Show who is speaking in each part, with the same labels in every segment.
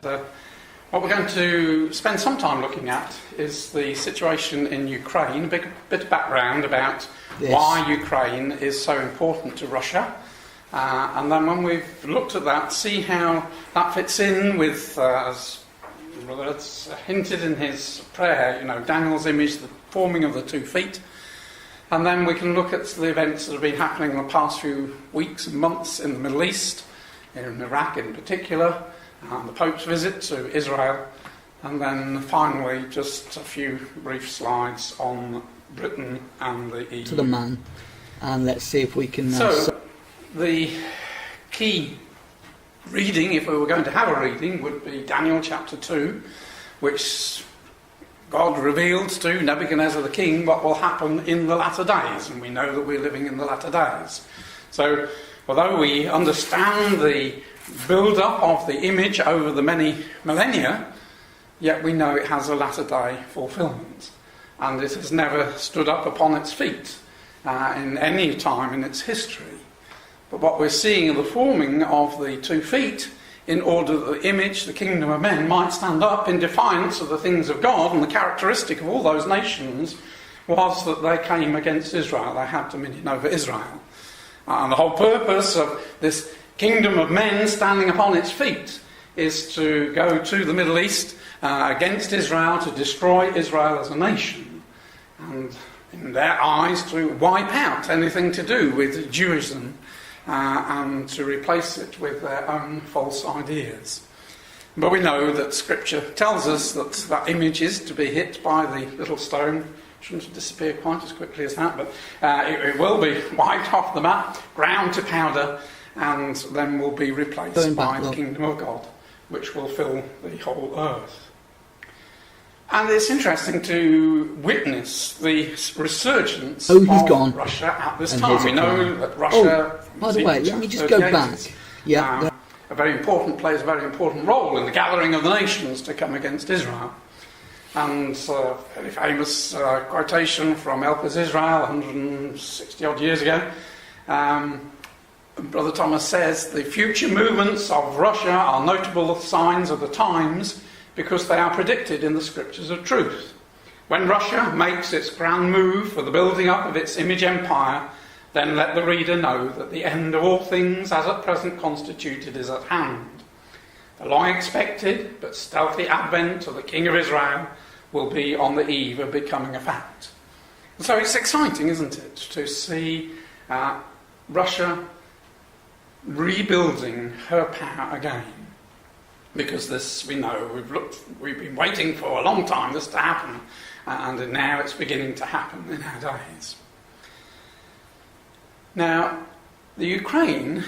Speaker 1: What we're going to spend some time looking at is the situation in Ukraine, a bit of background about why Ukraine is so important to Russia. And then when we've looked at that, see how that fits in with, as it's hinted in his prayer, Daniel's image, the forming of the 2 feet. And then we can look at the events that have been happening in the past few weeks and months in the Middle East, in Iraq in particular, and the Pope's visit to Israel. And then finally, just a few brief slides on Britain and the EU.
Speaker 2: To the man. And let's see if we can...
Speaker 1: So, the key reading, if we were going to have a reading, would be Daniel chapter 2, which God revealed to Nebuchadnezzar the king what will happen in the latter days, and we know that we're living in the latter days. So, although we understand the build-up of the image over the many millennia, yet we know it has a latter day fulfillment, and it has never stood up upon its feet in any time in its history. But what we're seeing in the forming of the 2 feet, in order that the image, the kingdom of men, might stand up in defiance of the things of God, and the characteristic of all those nations was that they came against Israel. They had dominion over Israel. And the whole purpose of this kingdom of men standing upon its feet is to go to the Middle East against Israel, to destroy Israel as a nation, and in their eyes to wipe out anything to do with Judaism, and to replace it with their own false ideas. But we know that Scripture tells us that that image is to be hit by the little stone. Shouldn't disappear quite as quickly as that, but it will be wiped off the map, ground to powder, and then will be replaced by the kingdom of God, which will fill the whole earth. And it's interesting to witness the resurgence of Russia at this time. We know that Russia...
Speaker 2: by the way, let me just go back.
Speaker 1: Plays a very important role in the gathering of the nations to come against Israel. And a very famous quotation from Elpis Israel 160-odd years ago. Brother Thomas says, "The future movements of Russia are notable signs of the times because they are predicted in the scriptures of truth. When Russia makes its grand move for the building up of its image empire, then let the reader know that the end of all things as at present constituted is at hand. The long expected but stealthy advent of the King of Israel will be on the eve of becoming a fact." And so it's exciting, isn't it, to see Russia rebuilding her power again. Because this, we know, we've been waiting for a long time this to happen, and now it's beginning to happen in our days. Now, the Ukraine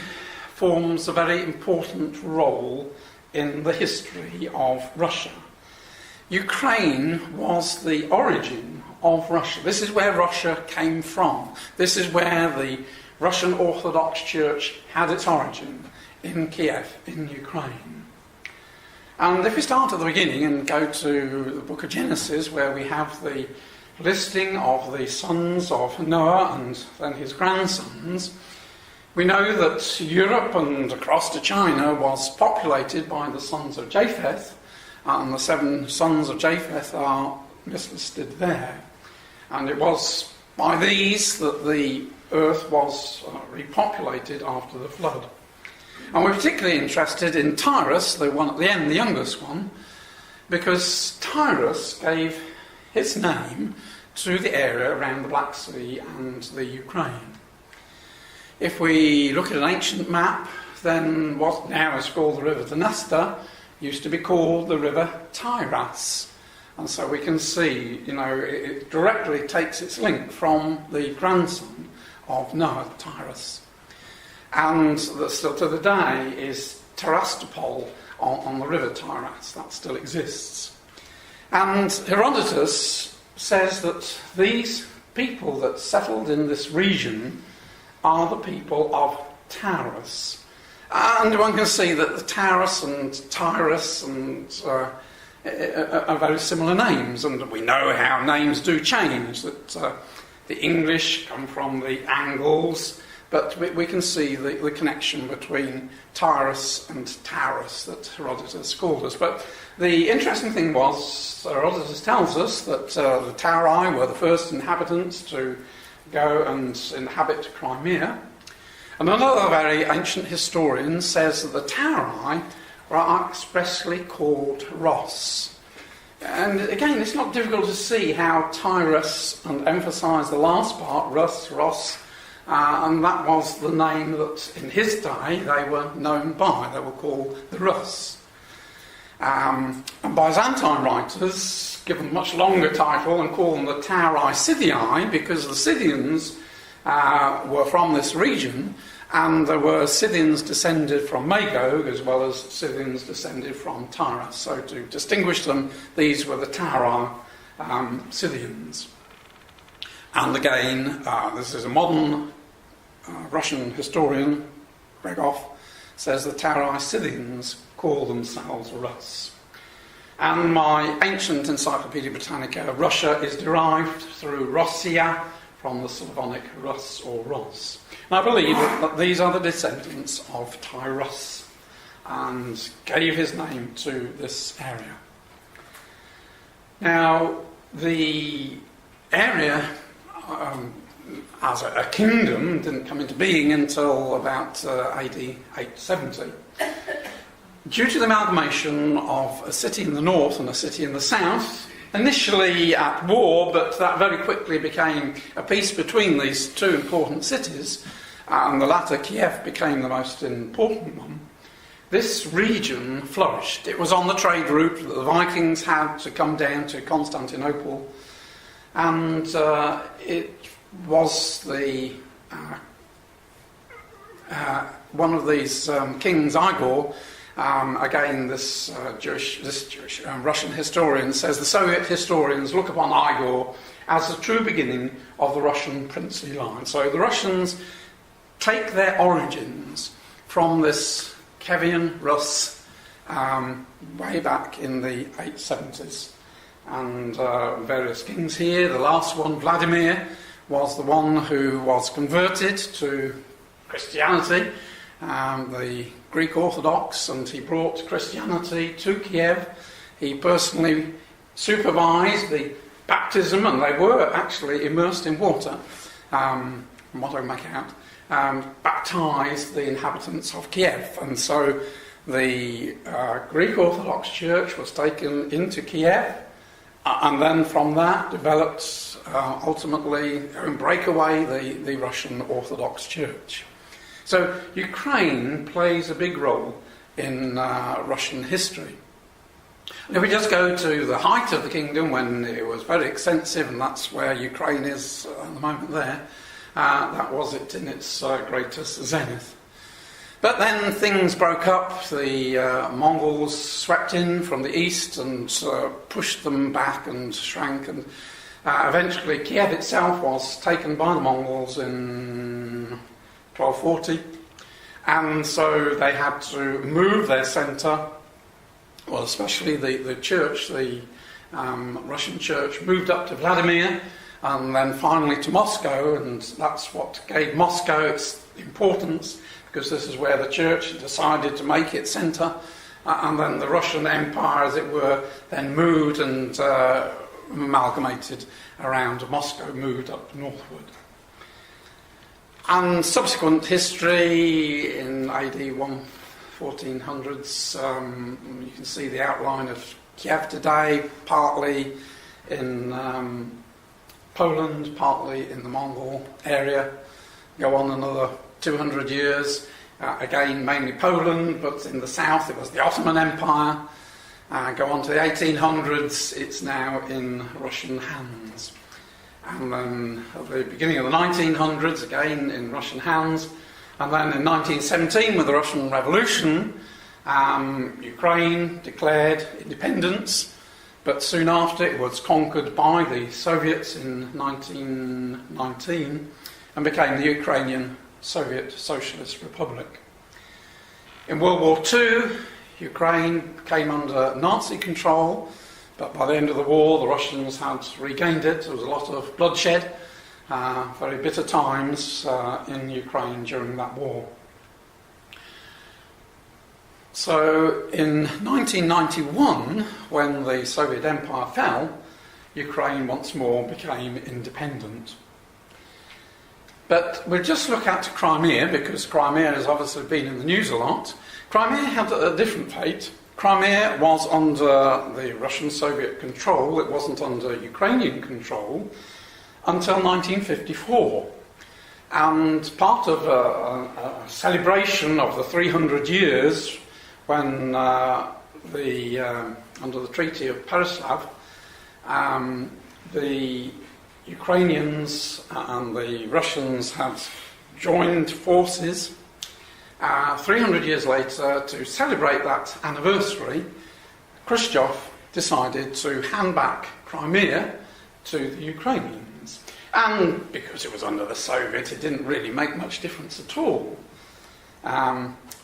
Speaker 1: forms a very important role in the history of Russia. Ukraine was the origin of Russia. This is where Russia came from. This is where the Russian Orthodox Church had its origin, in Kiev, in Ukraine. And if we start at the beginning and go to the book of Genesis, where we have the listing of the sons of Noah and then his grandsons, we know that Europe and across to China was populated by the sons of Japheth, and the 7 sons of Japheth are mislisted there. And it was by these that the earth was repopulated after the flood. And we're particularly interested in Tyrus, the one at the end, the youngest one, because Tyrus gave his name to the area around the Black Sea and the Ukraine. If we look at an ancient map, then what now is called the River Dniester used to be called the River Tyras. And so we can see, it directly takes its link from the grandson of Noah, Tyrus. And still to the day is Terastopol on the River Tyras. That still exists. And Herodotus says that these people that settled in this region are the people of Taurus. And one can see that the Taurus and Tyrus are very similar names, and we know how names do change, that the English come from the Angles, but we can see the connection between Tyrus and Taurus that Herodotus called us. But the interesting thing was, Herodotus tells us that the Tauri were the first inhabitants to go and inhabit Crimea. And another very ancient historian says that the Tauri were expressly called Ross. And again, it's not difficult to see how Tyrus, and emphasise the last part, Ross, and that was the name that in his day they were known by. They were called the Rus. And Byzantine writers give them a much longer title and call them the Tauri Scythii, because the Scythians were from this region, and there were Scythians descended from Magog as well as Scythians descended from Tyrus. So to distinguish them, these were the Tauri Scythians. And again, this is a modern Russian historian, Gregov, says the Tauri Scythians call themselves Rus. And my ancient Encyclopaedia Britannica, Russia is derived through Rossia, from the Slavonic Rus or Ros. And I believe that these are the descendants of Tyrus, and gave his name to this area. Now, the area as a kingdom didn't come into being until about AD 870. Due to the amalgamation of a city in the north and a city in the south, initially at war, but that very quickly became a peace between these two important cities, and the latter, Kiev, became the most important one. This region flourished. It was on the trade route that the Vikings had to come down to Constantinople, and it was the one of these kings, Igor. Again, this Jewish Russian historian says the Soviet historians look upon Igor as the true beginning of the Russian princely line. So the Russians take their origins from this Kievan Rus way back in the 870s. And various kings here. The last one, Vladimir, was the one who was converted to Christianity, the Greek Orthodox, and he brought Christianity to Kiev. He personally supervised the baptism, and they were actually immersed in water, from what I make out, baptised the inhabitants of Kiev. And so the Greek Orthodox Church was taken into Kiev, and then from that developed ultimately break away the Russian Orthodox Church. So Ukraine plays a big role in Russian history. And if we just go to the height of the kingdom, when it was very extensive, and that's where Ukraine is at the moment there, that was it in its greatest zenith. But then things broke up. The Mongols swept in from the east and pushed them back and shrank, and eventually Kiev itself was taken by the Mongols in 1240, and so they had to move their centre, well, especially the church, the Russian church, moved up to Vladimir, and then finally to Moscow, and that's what gave Moscow its importance, because this is where the church decided to make its centre, and then the Russian Empire, as it were, then moved and amalgamated around Moscow, moved up northward. And subsequent history in AD 1400s, you can see the outline of Kiev today, partly in Poland, partly in the Mongol area. Go on another 200 years, again mainly Poland, but in the south it was the Ottoman Empire. Go on to the 1800s, it's now in Russian hands. And then at the beginning of the 1900s, again in Russian hands. And then in 1917, with the Russian Revolution, Ukraine declared independence, but soon after it was conquered by the Soviets in 1919 and became the Ukrainian Soviet Socialist Republic. In World War II, Ukraine came under Nazi control, but by the end of the war the Russians had regained it. There was a lot of bloodshed, very bitter times in Ukraine during that war. So in 1991, when the Soviet Empire fell, Ukraine once more became independent. But we'll just look at Crimea, because Crimea has obviously been in the news a lot. Crimea had a different fate. Crimea was under the Russian-Soviet control. It wasn't under Ukrainian control until 1954. And part of a celebration of the 300 years when under the Treaty of Pereslav, the Ukrainians and the Russians had joined forces 300 years later. To celebrate that anniversary, Khrushchev decided to hand back Crimea to the Ukrainians. And because it was under the Soviet, it didn't really make much difference at all.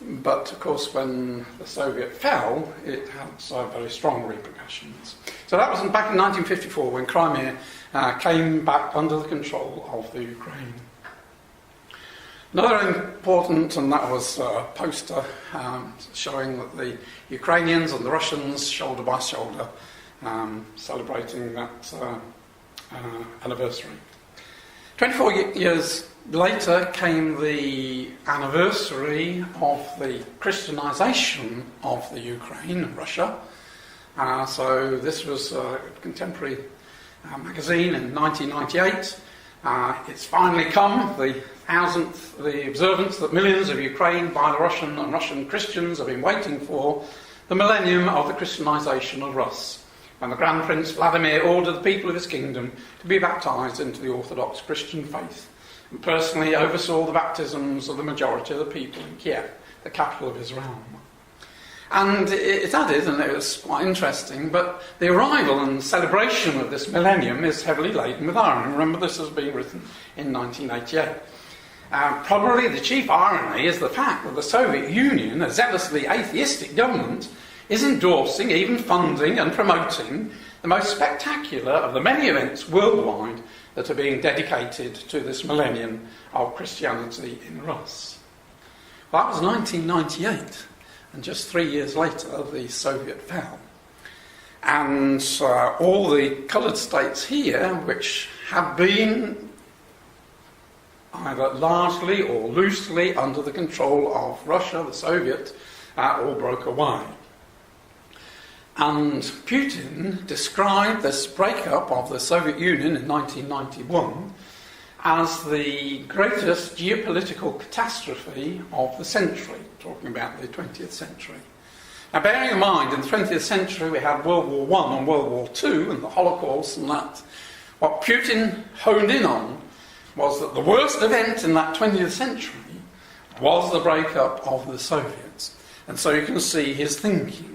Speaker 1: But of course, when the Soviet fell, it had very strong repercussions. So that was back in 1954 when Crimea came back under the control of the Ukraine. Another important, and that was a poster showing that the Ukrainians and the Russians, shoulder by shoulder, celebrating that anniversary. 24 years later came the anniversary of the Christianization of the Ukraine and Russia. So this was a contemporary magazine in 1998. It's finally come, the observance that millions of Ukraine, Belarusian and Russian Christians have been waiting for, the millennium of the Christianization of Rus, when the Grand Prince Vladimir ordered the people of his kingdom to be baptized into the Orthodox Christian faith, and personally oversaw the baptisms of the majority of the people in Kiev, the capital of his realm. And it added, and it was quite interesting, but the arrival and celebration of this millennium is heavily laden with irony. Remember, this has been written in 1988. Probably the chief irony is the fact that the Soviet Union, a zealously atheistic government, is endorsing, even funding and promoting the most spectacular of the many events worldwide that are being dedicated to this millennium of Christianity in Rus. Well, that was 1998, and just 3 years later the Soviet fell. And all the coloured states here, which have been either largely or loosely under the control of Russia, the Soviet, all broke away. And Putin described this breakup of the Soviet Union in 1991 as the greatest geopolitical catastrophe of the century, talking about the 20th century. Now, bearing in mind, in the 20th century we had World War I and World War II and the Holocaust and that, what Putin honed in on was that the worst event in that 20th century was the breakup of the Soviets. And so you can see his thinking.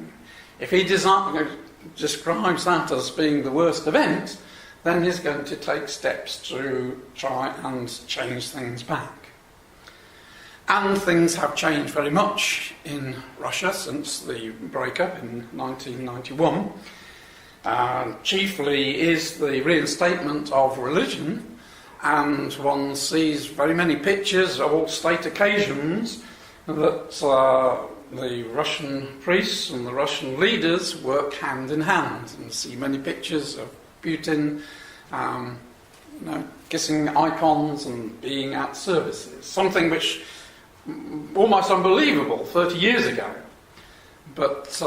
Speaker 1: If he describes that as being the worst event, then he's going to take steps to try and change things back. And things have changed very much in Russia since the breakup in 1991. Chiefly is the reinstatement of religion, and one sees very many pictures of all state occasions that the Russian priests and the Russian leaders work hand in hand, and see many pictures of Putin kissing icons and being at services, something which almost unbelievable 30 years ago. But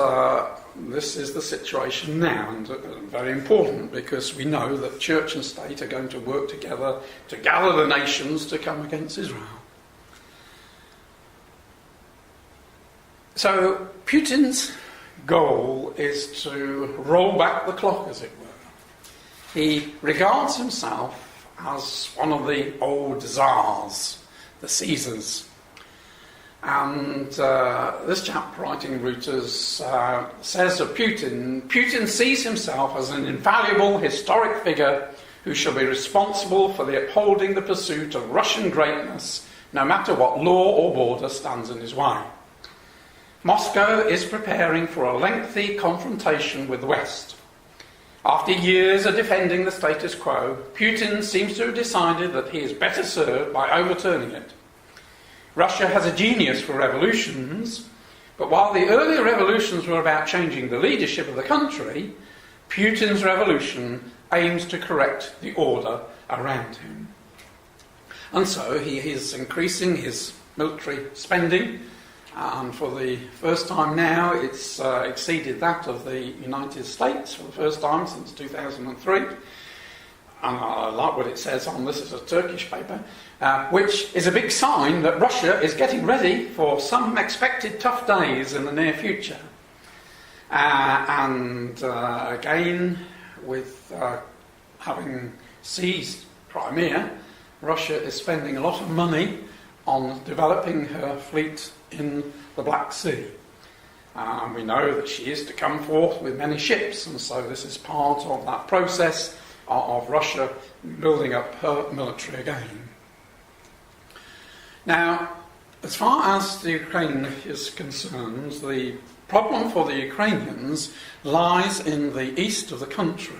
Speaker 1: this is the situation now, and very important, because we know that church and state are going to work together to gather the nations to come against Israel. So Putin's goal is to roll back the clock, as it were. He regards himself as one of the old Tsars, the Caesars. And this chap writing Reuters says of Putin sees himself as an invaluable historic figure who shall be responsible for the upholding the pursuit of Russian greatness, no matter what law or border stands in his way. Moscow is preparing for a lengthy confrontation with the West. After years of defending the status quo, Putin seems to have decided that he is better served by overturning it. Russia has a genius for revolutions, but while the earlier revolutions were about changing the leadership of the country, Putin's revolution aims to correct the order around him. And so he is increasing his military spending, and for the first time now it's exceeded that of the United States for the first time since 2003. And I like what it says on this, is a Turkish paper, which is a big sign that Russia is getting ready for some expected tough days in the near future. Again, with having seized Crimea, Russia is spending a lot of money on developing her fleet in the Black Sea. We know that she is to come forth with many ships, and so this is part of that process of Russia building up her military again. Now, as far as the Ukraine is concerned, the problem for the Ukrainians lies in the east of the country.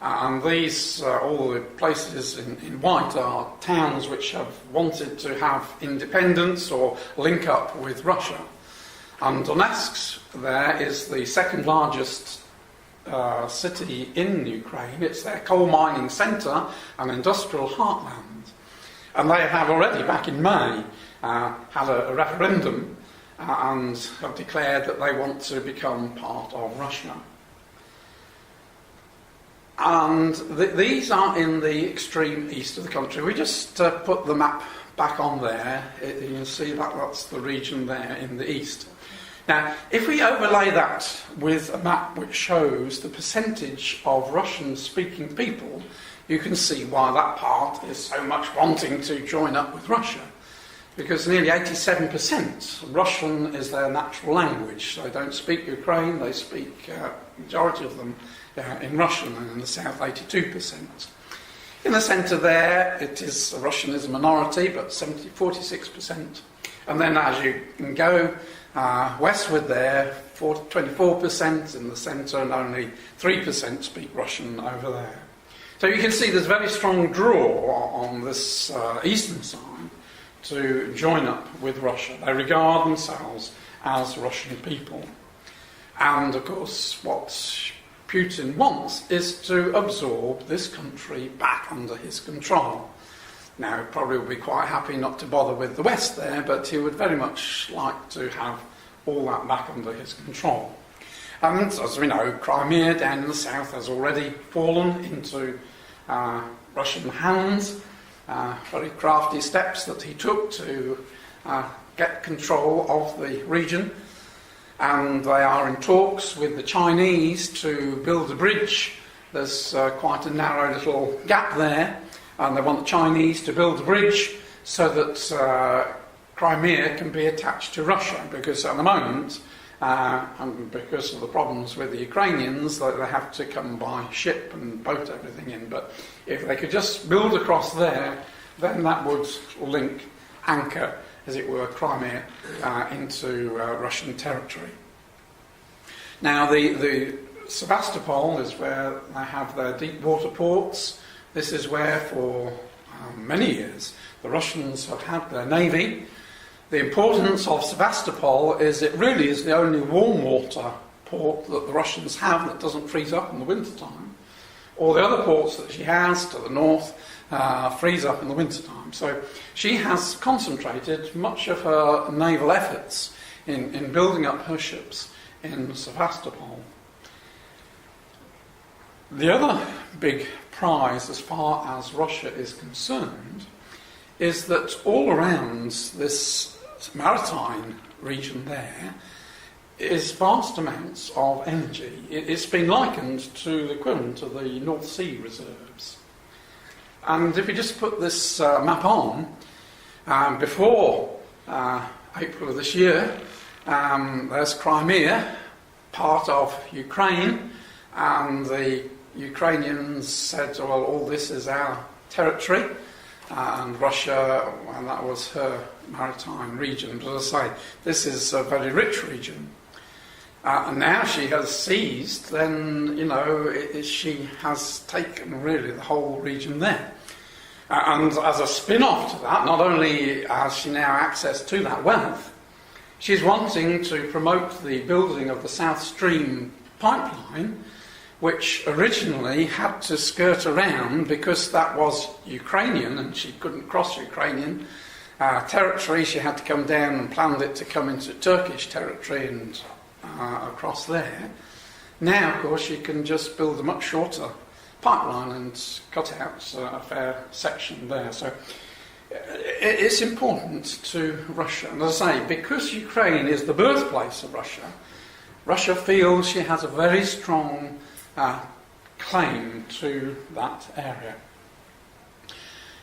Speaker 1: And these, all the places in white, are towns which have wanted to have independence or link up with Russia. And Donetsk there is the second largest city in Ukraine. It's their coal mining centre and industrial heartland. And they have already, back in May, had a referendum and have declared that they want to become part of Russia. And these are in the extreme east of the country. We just put the map back on there. You can see that that's the region there in the east. Now, if we overlay that with a map which shows the percentage of Russian-speaking people, you can see why that part is so much wanting to join up with Russia. Because nearly 87% Russian is their natural language. They don't speak Ukraine, they speak, majority of them, in Russian, and in the south 82%. In the centre there, Russian is a minority, but 46%. And then as you can go westward there, 24% in the centre, and only 3% speak Russian over there. So you can see there's a very strong draw on this eastern side to join up with Russia. They regard themselves as Russian people. And of course, what Putin wants is to absorb this country back under his control. Now, he probably would be quite happy not to bother with the West there, but he would very much like to have all that back under his control. And as we know, Crimea down in the south has already fallen into Russian hands. Very crafty steps that he took to get control of the region. And they are in talks with the Chinese to build a bridge. There's quite a narrow little gap there, and they want the Chinese to build a bridge so that Crimea can be attached to Russia, because at the moment, and because of the problems with the Ukrainians, they have to come by ship and boat everything in. But if they could just build across there, then that would anchor, as it were, Crimea into Russian territory. Now, the Sevastopol is where they have their deep water ports. This is where, for many years, the Russians have had their navy. The importance of Sevastopol is it really is the only warm water port that the Russians have that doesn't freeze up in the wintertime. All the other ports that she has to the north freeze up in the wintertime. So she has concentrated much of her naval efforts in building up her ships in Sevastopol. The other big prize as far as Russia is concerned is that all around this maritime region there is vast amounts of energy. It's been likened to the equivalent of the North Sea reserves. And if we just put this map on, before April of this year, there's Crimea, part of Ukraine, and the Ukrainians said, well, all this is our territory, and Russia, and that was her maritime region. But as I say, this is a very rich region. And now she has seized, then, she has taken really the whole region there. And as a spin-off to that, not only has she now access to that wealth, she's wanting to promote the building of the South Stream pipeline, which originally had to skirt around because that was Ukrainian and she couldn't cross Ukrainian territory. She had to come down and planned it to come into Turkish territory and across there. Now, of course, you can just build a much shorter pipeline and cut out a fair section there. So it's important to Russia. And as I say, because Ukraine is the birthplace of Russia, Russia feels she has a very strong claim to that area.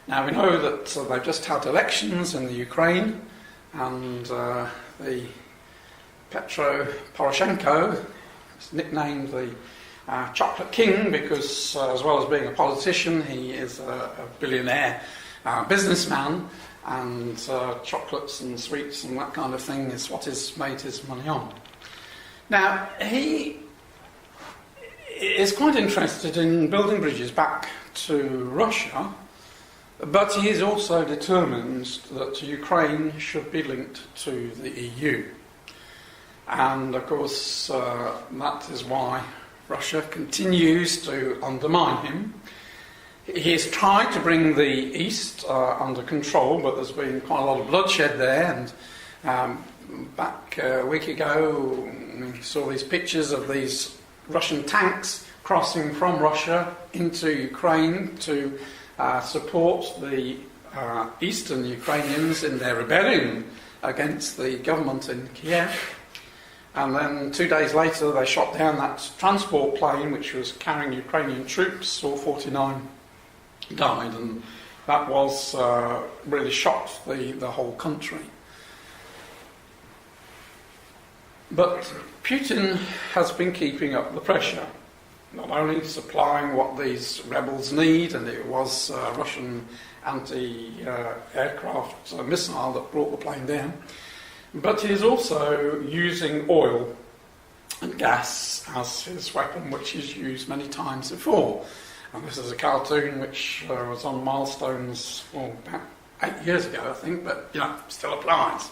Speaker 1: Now, we know that they've just had elections in the Ukraine, and the Petro Poroshenko is nicknamed the Chocolate King because, as well as being a politician, he is a billionaire businessman, and chocolates and sweets and that kind of thing is what he's made his money on. Now, he is quite interested in building bridges back to Russia, but he is also determined that Ukraine should be linked to the EU. And of course, that is why Russia continues to undermine him. He's tried to bring the East under control, but there's been quite a lot of bloodshed there. And back a week ago, we saw these pictures of these Russian tanks crossing from Russia into Ukraine to support the eastern Ukrainians in their rebellion against the government in Kiev. And then 2 days later, they shot down that transport plane which was carrying Ukrainian troops. All 49 died, and that was really shocked the whole country. But Putin has been keeping up the pressure, not only supplying what these rebels need, and it was a Russian anti-aircraft missile that brought the plane down, but he's also using oil and gas as his weapon, which he's used many times before. And this is a cartoon which was on Milestones about 8 years ago, I think, but still applies.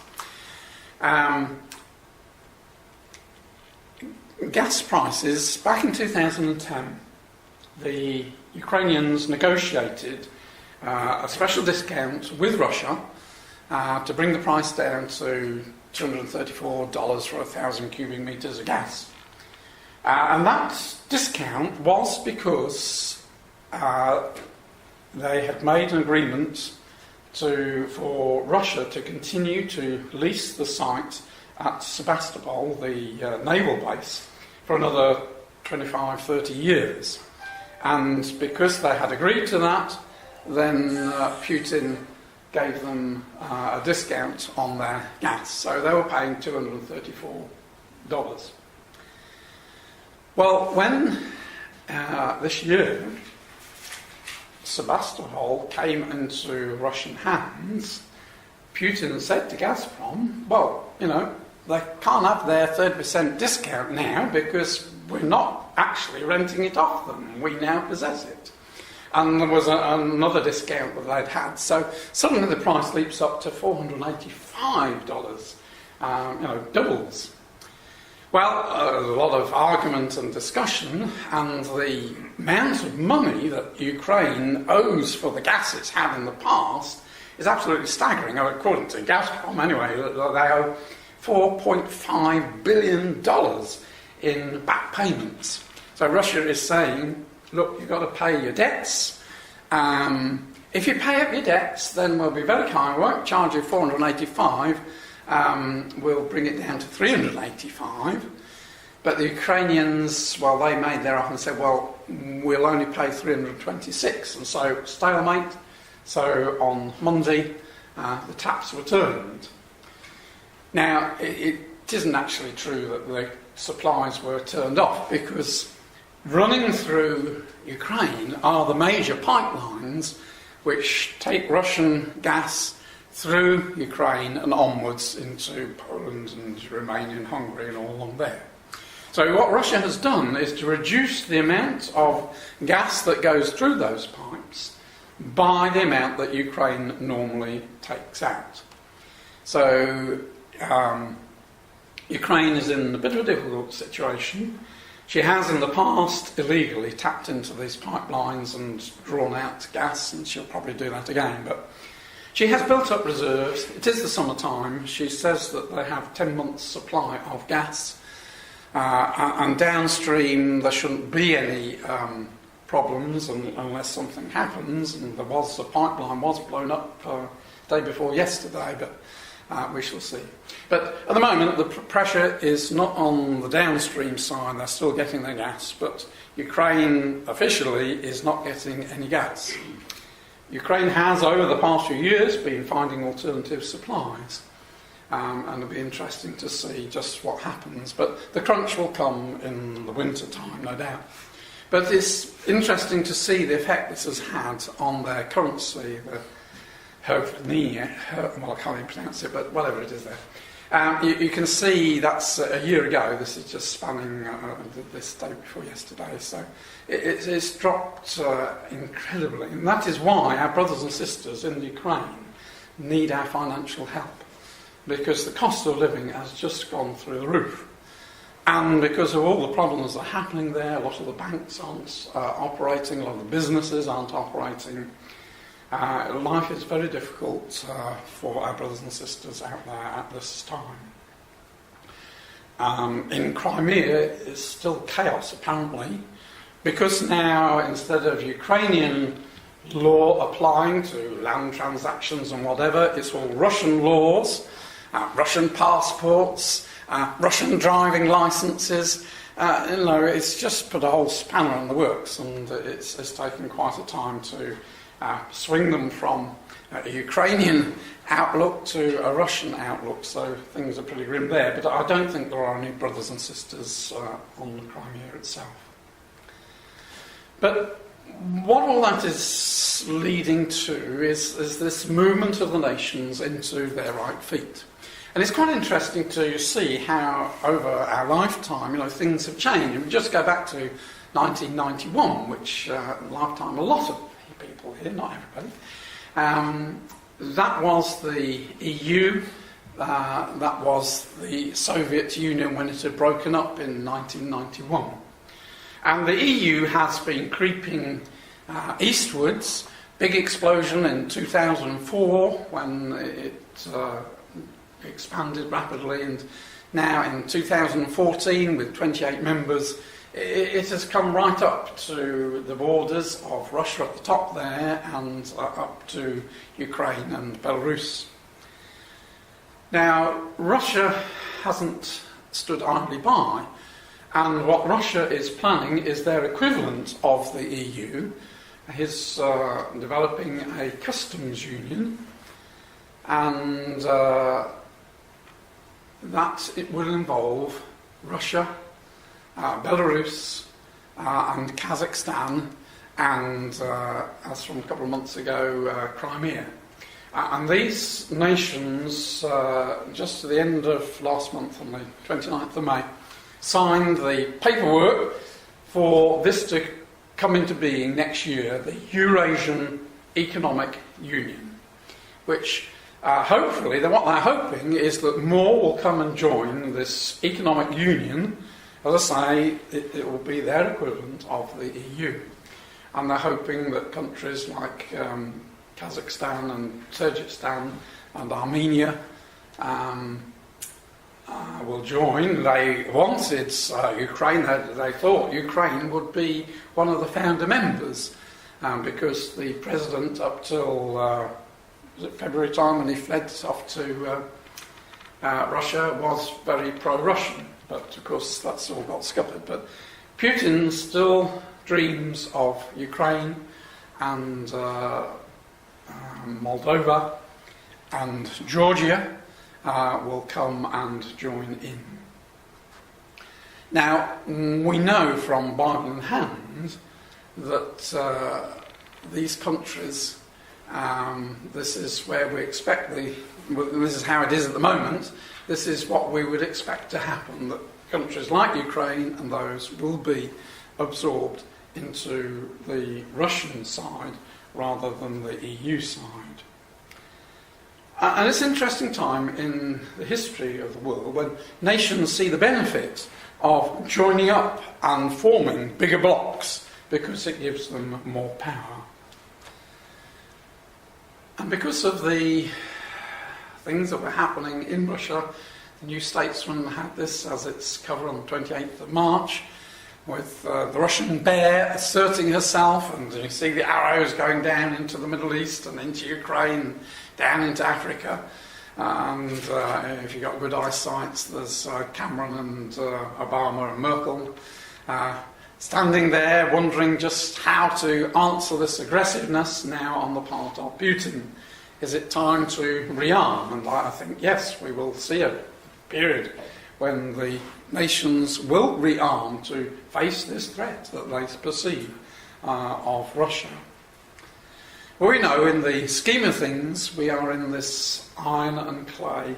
Speaker 1: Gas prices, back in 2010, the Ukrainians negotiated a special discount with Russia to bring the price down to $234 for 1,000 cubic metres of gas. And that discount was because they had made an agreement for Russia to continue to lease the site at Sebastopol, the naval base, for another 25, 30 years. And because they had agreed to that, then Putin gave them a discount on their gas. So they were paying $234. Well, when this year Sebastopol came into Russian hands, Putin said to Gazprom, well, they can't have their 30% discount now because we're not actually renting it off them. We now possess it. And there was another discount that they'd had. So suddenly the price leaps up to $485, doubles. Well, a lot of argument and discussion, and the amount of money that Ukraine owes for the gas it's had in the past is absolutely staggering. According to Gazprom, anyway, they owe $4.5 billion in back payments. So Russia is saying, look, you've got to pay your debts. If you pay up your debts, then we'll be very kind. We won't charge you $485. We'll bring it down to $385. But the Ukrainians, well, they made their offer and said, well, we'll only pay $326. And so, stalemate. So on Monday, the taps were turned. Now, it isn't actually true that the supplies were turned off, because running through Ukraine are the major pipelines which take Russian gas through Ukraine and onwards into Poland and Romania and Hungary and all along there. So what Russia has done is to reduce the amount of gas that goes through those pipes by the amount that Ukraine normally takes out. So Ukraine is in a bit of a difficult situation. She has in the past illegally tapped into these pipelines and drawn out gas, and she'll probably do that again. But she has built up reserves. It is the summertime. She says that they have 10 months' supply of gas. And downstream there shouldn't be any problems unless something happens. And the pipeline was blown up the day before yesterday, but we shall see. But at the moment the pressure is not on the downstream side. They're still getting their gas, but Ukraine officially is not getting any gas. Ukraine has, over the past few years, been finding alternative supplies. And it'll be interesting to see just what happens. But the crunch will come in the winter time, no doubt. But it's interesting to see the effect this has had on their currency, the hryvnia, well, I can't even pronounce it, but whatever it is there. You can see that's a year ago. This is just spanning this day before yesterday. So it's dropped incredibly. And that is why our brothers and sisters in Ukraine need our financial help. Because the cost of living has just gone through the roof. And because of all the problems that are happening there, a lot of the banks aren't operating, a lot of the businesses aren't operating. Life is very difficult for our brothers and sisters out there at this time. In Crimea, it's still chaos, apparently, because now, instead of Ukrainian law applying to land transactions and whatever, it's all Russian laws. Russian passports, Russian driving licences. It's just put a whole spanner in the works, and it's taken quite a time to swing them from a Ukrainian outlook to a Russian outlook, so things are pretty grim there. But I don't think there are any brothers and sisters on the Crimea itself. But what all that is leading to is this movement of the nations into their right feet. And it's quite interesting to see how, over our lifetime, things have changed. If we just go back to 1991, which lifetime, a lot of people here, not everybody, that was the EU, that was the Soviet Union when it had broken up in 1991. And the EU has been creeping eastwards. Big explosion in 2004 when it expanded rapidly, and now in 2014 with 28 members it has come right up to the borders of Russia at the top there and up to Ukraine and Belarus. Now Russia hasn't stood idly by, and what Russia is planning is their equivalent of the EU is developing a customs union, and that it will involve Russia, Belarus, and Kazakhstan, and as from a couple of months ago, Crimea. And these nations, just at the end of last month, on the 29th of May, signed the paperwork for this to come into being next year, the Eurasian Economic Union, which hopefully, what they're hoping is that more will come and join this economic union. As I say, it will be their equivalent of the EU. And they're hoping that countries like Kazakhstan and Kyrgyzstan and Armenia will join. They wanted Ukraine, they thought Ukraine would be one of the founder members, because the president up till was it February time when he fled off to Russia was very pro-Russian, but of course that's all got scuppered. But Putin still dreams of Ukraine and Moldova, and Georgia will come and join in. This we know from Bible in hand that these countries, this is where we expect this is how it is at the moment, this is what we would expect to happen, that countries like Ukraine, and those will be absorbed into the Russian side rather than the EU side. And it's an interesting time in the history of the world when nations see the benefit of joining up and forming bigger blocks because it gives them more power. And because of the things that were happening in Russia, the New Statesman had this as its cover on the 28th of March, with the Russian bear asserting herself, and you see the arrows going down into the Middle East and into Ukraine, down into Africa. And if you've got good eyesight, there's Cameron and Obama and Merkel standing there wondering just how to answer this aggressiveness now on the part of Putin. Is it time to rearm? And I think, yes, we will see a period when the nations will rearm to face this threat that they perceive of Russia. Well, we know in the scheme of things we are in this iron and clay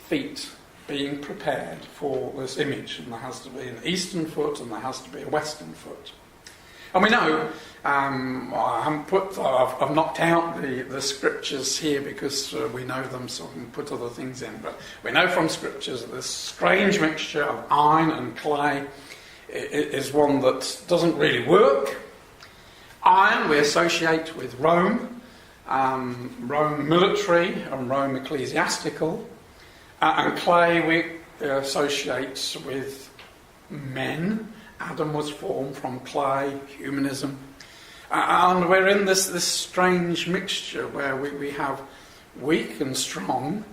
Speaker 1: feet being prepared for this image, and there has to be an eastern foot and there has to be a western foot. And we know, I've knocked out the scriptures here because we know them, so I can put other things in. But we know from scriptures that this strange mixture of iron and clay is one that doesn't really work. Iron we associate with Rome, Rome military and Rome ecclesiastical. And clay we associate with men. Adam was formed from clay, humanism. And we're in this strange mixture where we have weak and strong.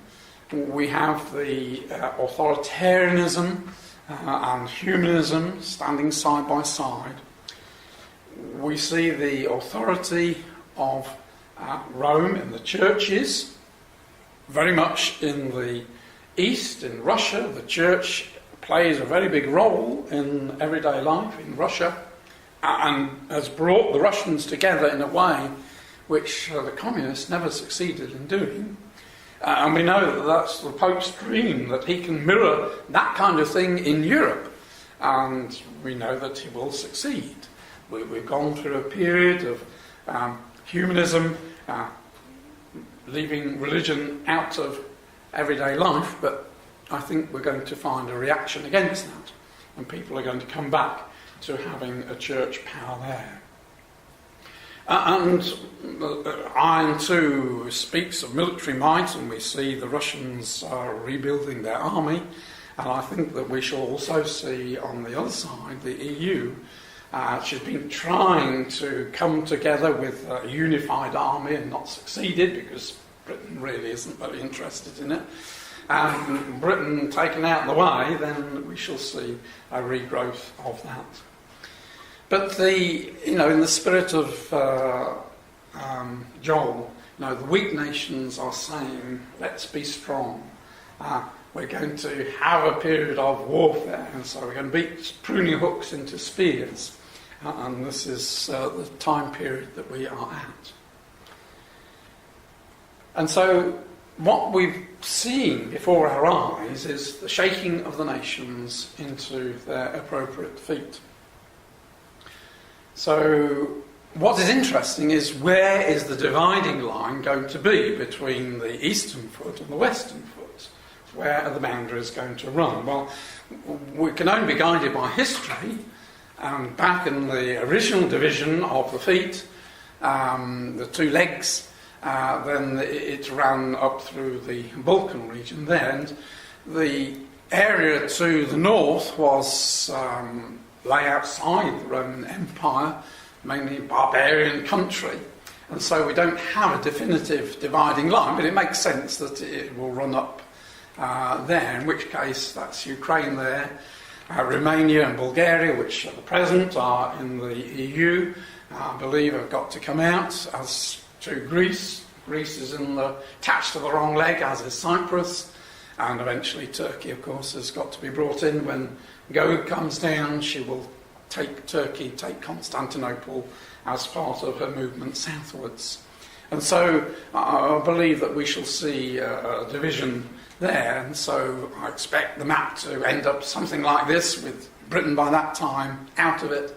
Speaker 1: We have the authoritarianism and humanism standing side by side. We see the authority of Rome in the churches. Very much in the East, in Russia, the church plays a very big role in everyday life in Russia and has brought the Russians together in a way which the communists never succeeded in doing. And we know that that's the Pope's dream, that he can mirror that kind of thing in Europe. And we know that he will succeed. We've gone through a period of humanism, leaving religion out of everyday life, but I think we're going to find a reaction against that, and people are going to come back to having a church power there. And Iron too speaks of military might, and we see the Russians are rebuilding their army, and I think that we shall also see on the other side the EU. She's been trying to come together with a unified army and not succeeded because Britain really isn't very interested in it. And Britain taken out of the way, then we shall see a regrowth of that. But in the spirit of Joel, the weak nations are saying, let's be strong. We're going to have a period of warfare, and so we're going to beat pruning hooks into spears. And this is the time period that we are at. And so what we've seen before our eyes is the shaking of the nations into their appropriate feet. So what is interesting is, where is the dividing line going to be between the eastern foot and the western foot? Where are the boundaries going to run? Well, we can only be guided by history. Back in the original division of the feet, the two legs, then it ran up through the Balkan region there, and the area to the north was lay outside the Roman Empire, mainly barbarian country, and so we don't have a definitive dividing line, but it makes sense that it will run up there, in which case that's Ukraine there, Romania and Bulgaria, which at the present are in the EU, I believe have got to come out, as to Greece. Greece is attached to the wrong leg, as is Cyprus, and eventually Turkey, of course, has got to be brought in. When Gog comes down, she will take Constantinople as part of her movement southwards. And so I believe that we shall see a division there, and so I expect the map to end up something like this, with Britain by that time out of it,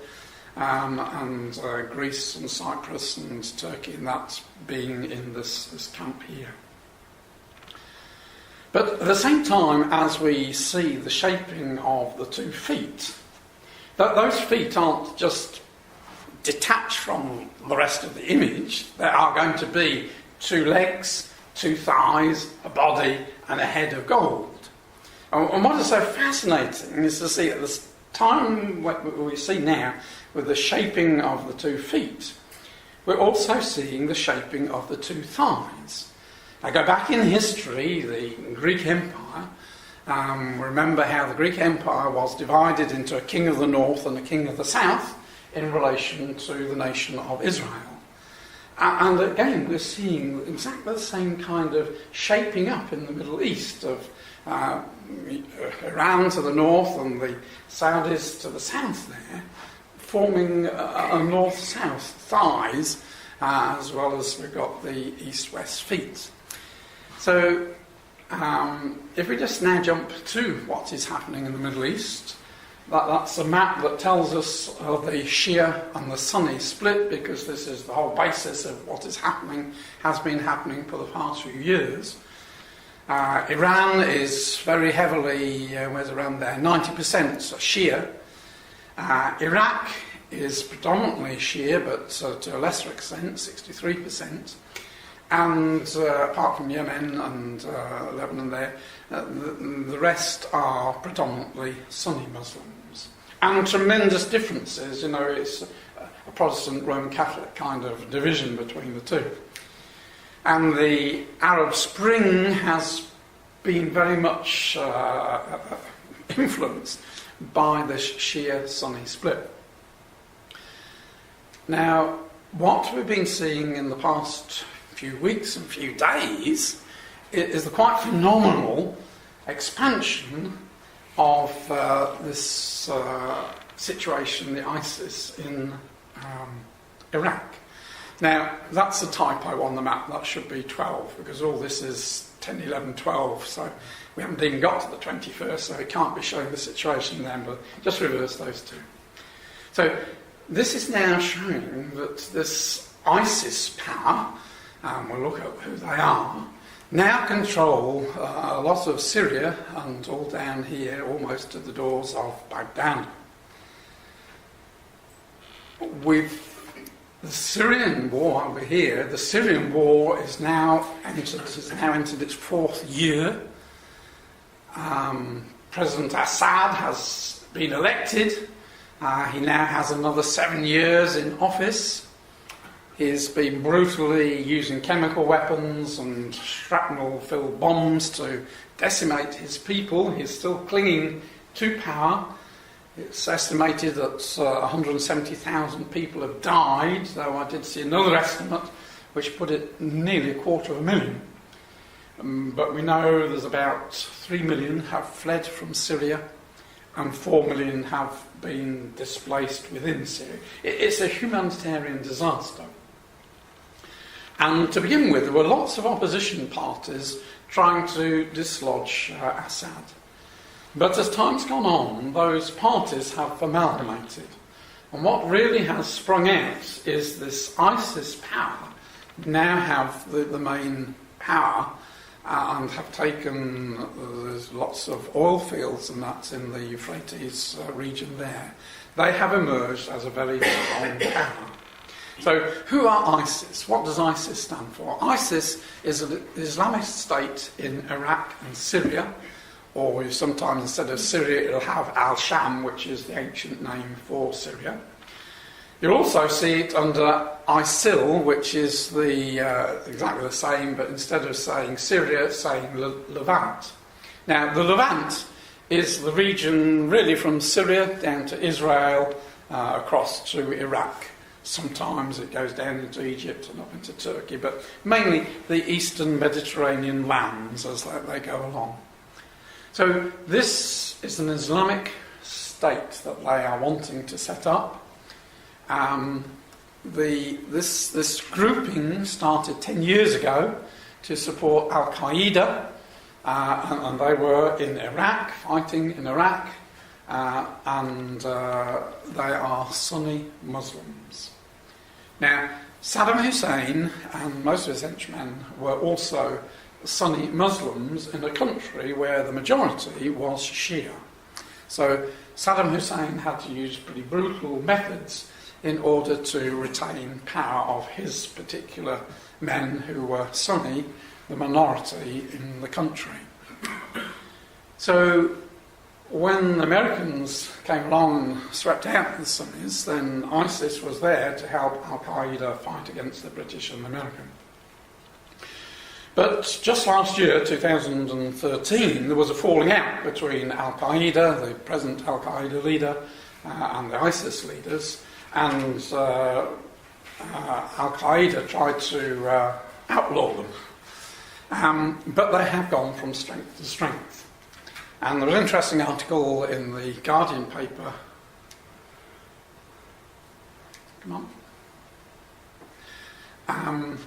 Speaker 1: and Greece and Cyprus and Turkey and that being in this camp here. But at the same time as we see the shaping of the 2 feet, those feet aren't just detached from the rest of the image. There are going to be 2 legs, 2 thighs, a body and a head of gold. And what is so fascinating is to see at this time, what we see now with the shaping of the 2 feet, we're also seeing the shaping of the 2 thighs. Now go back in history, the Greek Empire, remember how the Greek Empire was divided into a king of the north and a king of the south in relation to the nation of Israel. And again, we're seeing exactly the same kind of shaping up in the Middle East of Iran to the north and the Saudis to the south there, forming a north-south thighs, as well as we've got the east-west feet. So if we just now jump to what is happening in the Middle East, that's a map that tells us of the Shia and the Sunni split, because this is the whole basis of what is happening, has been happening for the past few years. Iran is very heavily, where's around there, 90% Shia. Iraq is predominantly Shia, but to a lesser extent, 63%. And apart from Yemen and Lebanon there, the rest are predominantly Sunni Muslims. And tremendous differences, it's a Protestant Roman Catholic kind of division between the two. And the Arab Spring has been very much influenced by this Shia-Sunni split. Now, what we've been seeing in the past few weeks and few days is the quite phenomenal expansion of this situation, the ISIS in Iraq. Now, that's a typo on the map. That should be 12, because all this is 10, 11, 12, so we haven't even got to the 21st, so it can't be showing the situation then, but just reverse those two. So this is now showing that this ISIS power, we'll look at who they are, now control a lot of Syria and all down here, almost to the doors of Baghdad. With the Syrian war over here, the Syrian war has now entered its 4th year. President Assad has been elected. He now has another 7 years in office. He's been brutally using chemical weapons and shrapnel-filled bombs to decimate his people. He's still clinging to power. It's estimated that 170,000 people have died, though I did see another estimate which put it nearly 250,000. But we know there's about 3 million have fled from Syria and 4 million have been displaced within Syria. It's a humanitarian disaster. And to begin with, there were lots of opposition parties trying to dislodge Assad. But as time's gone on, those parties have amalgamated. And what really has sprung out is this ISIS power now have the main power and have taken, there's lots of oil fields and that's in the Euphrates region there. They have emerged as a very strong power. So who are ISIS? What does ISIS stand for? ISIS is an Islamic state in Iraq and Syria, or sometimes instead of Syria it'll have Al-Sham, which is the ancient name for Syria. You'll also see it under ISIL, which is the exactly the same, but instead of saying Syria, it's saying Levant. Now, the Levant is the region really from Syria down to Israel, across to Iraq. Sometimes it goes down into Egypt and up into Turkey, but mainly the eastern Mediterranean lands as they go along. So this is an Islamic state that they are wanting to set up. This grouping started 10 years ago to support Al-Qaeda, and they were in Iraq, fighting in Iraq, and they are Sunni Muslims. Now, Saddam Hussein and most of his henchmen were also Sunni Muslims in a country where the majority was Shia. So Saddam Hussein had to use pretty brutal methods in order to retain power of his particular men who were Sunni, the minority in the country. So when the Americans came along and swept out the Sunnis, then ISIS was there to help Al-Qaeda fight against the British and the American. But just last year, 2013, there was a falling out between Al-Qaeda, the present Al-Qaeda leader, and the ISIS leaders, and Al-Qaeda tried to outlaw them. But they have gone from strength to strength. And there was an interesting article in the Guardian paper. Come on.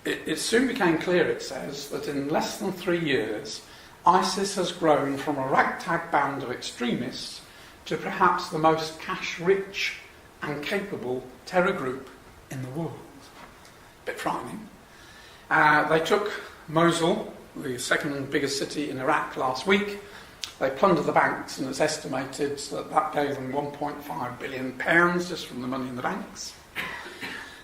Speaker 1: It soon became clear, it says, that in less than 3 years, ISIS has grown from a ragtag band of extremists to perhaps the most cash-rich and capable terror group in the world. A bit frightening. They took Mosul, the second biggest city in Iraq, last week. They plundered the banks, and it's estimated that that gave them £1.5 billion just from the money in the banks.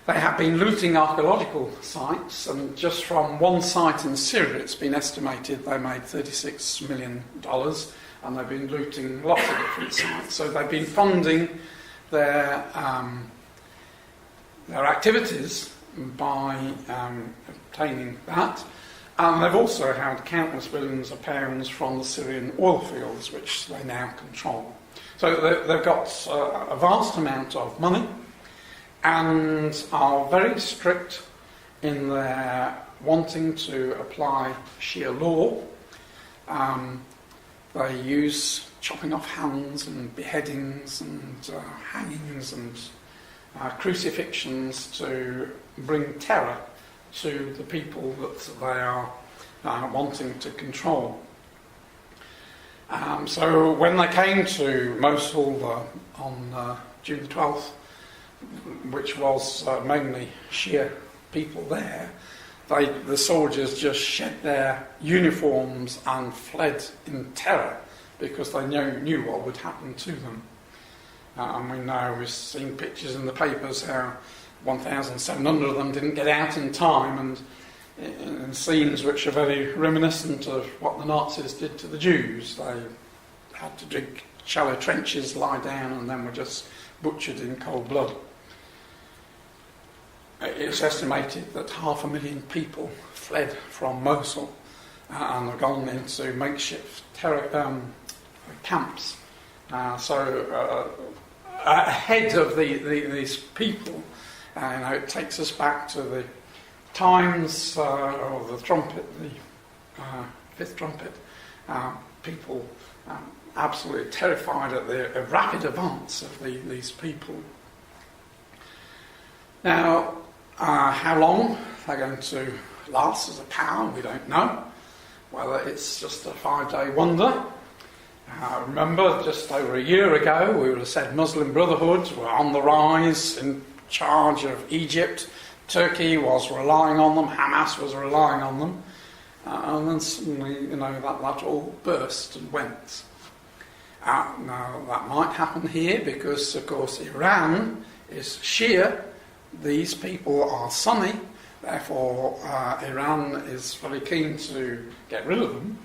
Speaker 1: They have been looting archaeological sites, and just from one site in Syria, it's been estimated they made $36 million, and they've been looting lots of different sites. So they've been funding their activities by obtaining that. And they've also had countless billions of pounds from the Syrian oil fields, which they now control. So they've got a vast amount of money, and are very strict in their wanting to apply Shia law. They use chopping off hands and beheadings and hangings and crucifixions to bring terror to the people that they are wanting to control. So when they came to Mosul on June the 12th, which was mainly Shia people there, the soldiers just shed their uniforms and fled in terror because they knew what would happen to them. And we know, we've seen pictures in the papers how 1,700 of them didn't get out in time, and in scenes which are very reminiscent of what the Nazis did to the Jews. They had to dig shallow trenches, lie down, and then were just butchered in cold blood. It's estimated that 500,000 people fled from Mosul and have gone into makeshift terror camps. So ahead of these people, it takes us back to the times of the trumpet, the fifth trumpet. People absolutely terrified at the rapid advance of these people. Now, how long they're going to last as a power, we don't know. Whether it's just a 5-day wonder. Remember, just over a year ago, we would have said Muslim Brotherhood were on the rise in charge of Egypt. Turkey was relying on them, Hamas was relying on them. And then suddenly, that all burst and went. Now, that might happen here because, of course, Iran is Shia. These people are Sunni. Therefore, Iran is very keen to get rid of them.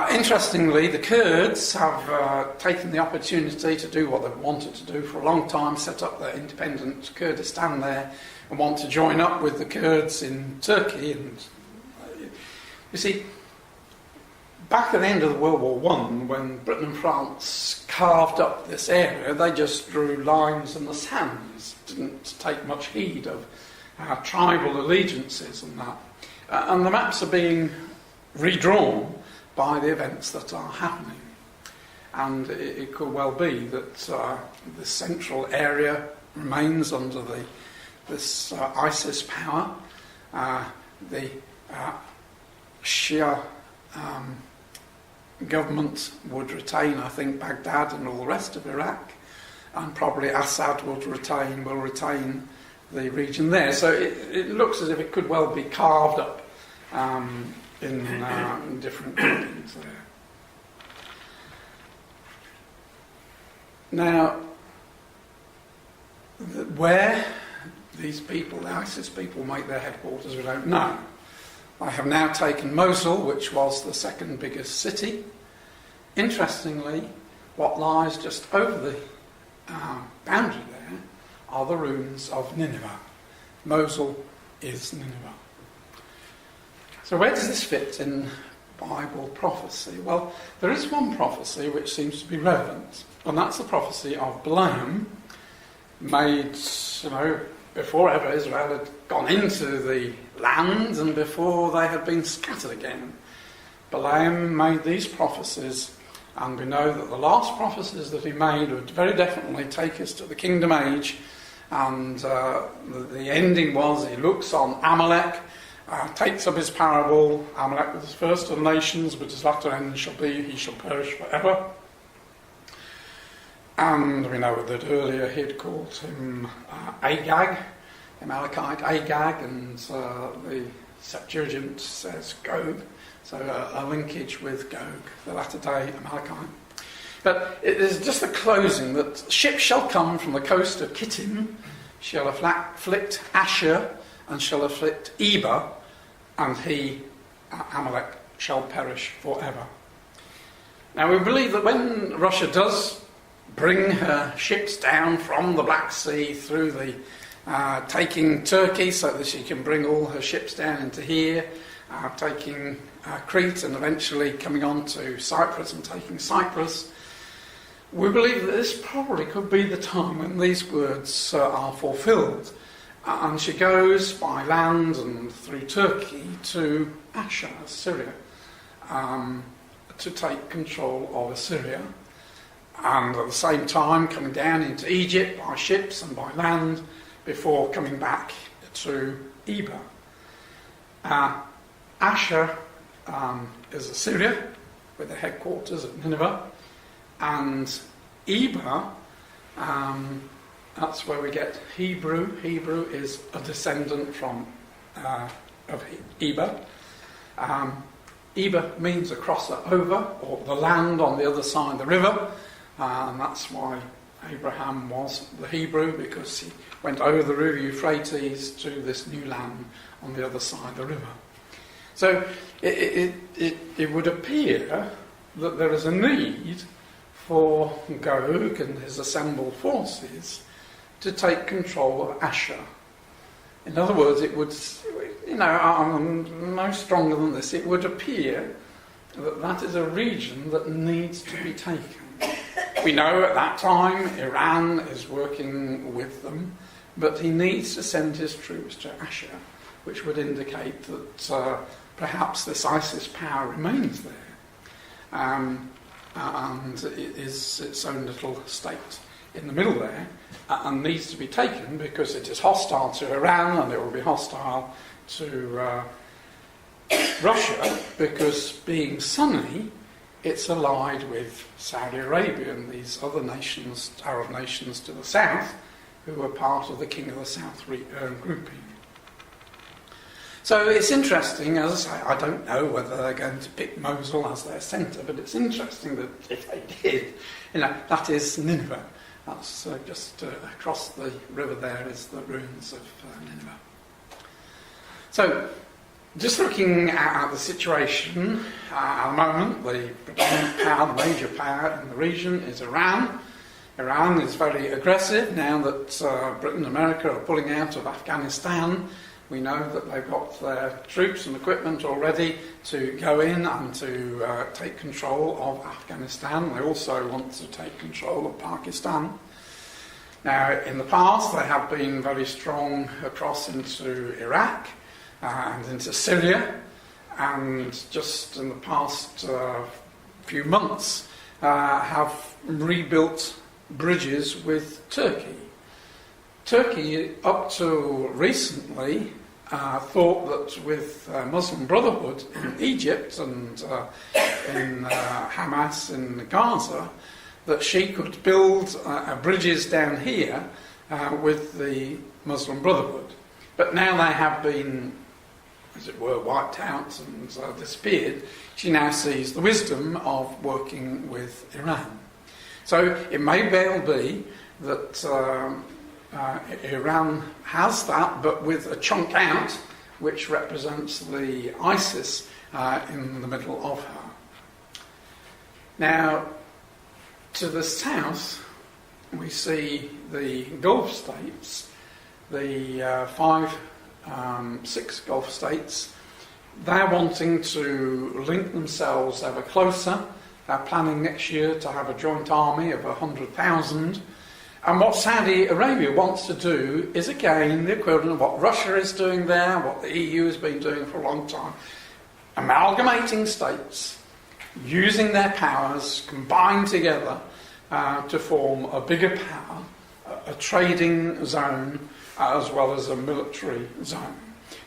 Speaker 1: Interestingly, the Kurds have taken the opportunity to do what they've wanted to do for a long time, set up their independent Kurdistan there, and want to join up with the Kurds in Turkey. And you see, back at the end of World War I, when Britain and France carved up this area, they just drew lines in the sands, didn't take much heed of tribal allegiances and that. And the maps are being redrawn by the events that are happening. And it could well be that the central area remains under this ISIS power. The Shia government would retain, I think, Baghdad and all the rest of Iraq, and probably Assad will retain the region there. So it looks as if it could well be carved up in different buildings there. Now, where these people, the ISIS people, make their headquarters, we don't know. I have now taken Mosul, which was the second biggest city. Interestingly, what lies just over the boundary there are the ruins of Nineveh. Mosul is Nineveh. So where does this fit in Bible prophecy? Well, there is one prophecy which seems to be relevant, and that's the prophecy of Balaam, made, before ever Israel had gone into the land and before they had been scattered again. Balaam made these prophecies, and we know that the last prophecies that he made would very definitely take us to the kingdom age, and the ending was he looks on Amalek, takes up his parable. Amalek was the first of the nations, but his latter end shall be he shall perish forever. And we know that earlier he had called him Agag, Amalekite Agag, and the Septuagint says Gog, so a linkage with Gog, the latter day Amalekite. But it is just the closing that ships shall come from the coast of Kittim, shall afflict Asher, and shall afflict Eber, and he, Amalek, shall perish forever. Now we believe that when Russia does bring her ships down from the Black Sea through the taking Turkey so that she can bring all her ships down into here, taking Crete and eventually coming on to Cyprus and taking Cyprus, we believe that this probably could be the time when these words are fulfilled. And she goes by land and through Turkey to Asher, Syria, to take control of Assyria. And at the same time coming down into Egypt by ships and by land before coming back to Eber. Asher is Assyria, with the headquarters at Nineveh, and Eber, that's where we get Hebrew. Hebrew is a descendant of Eber. Eber means a crosser over, or the land on the other side of the river. And that's why Abraham was the Hebrew, because he went over the river Euphrates to this new land on the other side of the river. So it would appear that there is a need for Gog and his assembled forces to take control of Asher. In other words, it would, I'm no stronger than this, it would appear that that is a region that needs to be taken. We know at that time Iran is working with them, but he needs to send his troops to Asher, which would indicate that perhaps this ISIS power remains there, and it is its own little state in the middle there, and needs to be taken because it is hostile to Iran and it will be hostile to Russia, because being Sunni, it's allied with Saudi Arabia and these other nations, Arab nations to the south, who are part of the King of the South grouping. So it's interesting, as I say, I don't know whether they're going to pick Mosul as their centre, but it's interesting that if they did, that is Nineveh. That's just across the river there is the ruins of Nineveh. So, just looking at the situation at the moment, the predominant power, the major power in the region is Iran. Iran is very aggressive now that Britain and America are pulling out of Afghanistan. We know that they've got their troops and equipment already to go in and to take control of Afghanistan. They also want to take control of Pakistan. Now, in the past, they have been very strong across into Iraq and into Syria, and just in the past few months have rebuilt bridges with Turkey. Turkey, up to recently, thought that with Muslim Brotherhood in Egypt and in Hamas in Gaza, that she could build bridges down here with the Muslim Brotherhood. But now they have been, as it were, wiped out and disappeared. She now sees the wisdom of working with Iran. So it may well be that Iran has that, but with a chunk out, which represents the ISIS in the middle of her. Now, to the south, we see the Gulf states, the 6 Gulf states. They're wanting to link themselves ever closer. They're planning next year to have a joint army of 100,000. And what Saudi Arabia wants to do is, again, the equivalent of what Russia is doing there, what the EU has been doing for a long time, amalgamating states, using their powers, combined together to form a bigger power, a trading zone, as well as a military zone.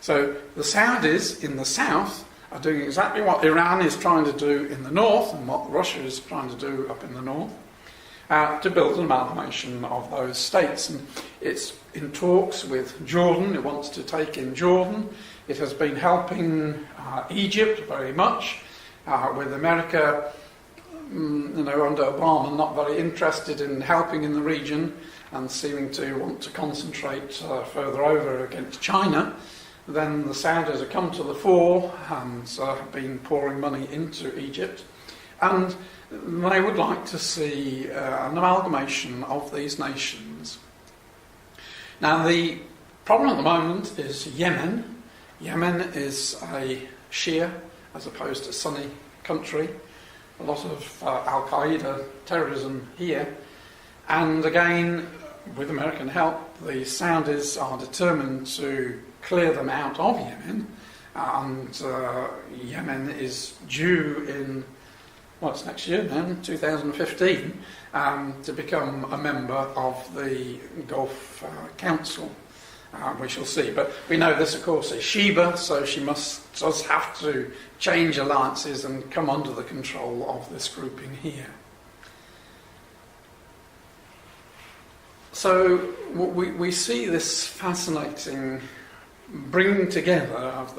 Speaker 1: So the Saudis in the south are doing exactly what Iran is trying to do in the north and what Russia is trying to do up in the north, to build an amalgamation of those states. And it's in talks with Jordan. It wants to take in Jordan. It has been helping Egypt very much, with America, under Obama, not very interested in helping in the region and seeming to want to concentrate further over against China. Then the Saudis have come to the fore and have been pouring money into Egypt. And they would like to see an amalgamation of these nations. Now, the problem at the moment is Yemen. Yemen is a Shia as opposed to Sunni country. A lot of Al-Qaeda terrorism here. And again, with American help, the Saudis are determined to clear them out of Yemen. And Yemen is due in, it's next year then, 2015, to become a member of the Gulf Council. We shall see. But we know this, of course, is Sheba, so she does have to change alliances and come under the control of this grouping here. So we see this fascinating bringing together of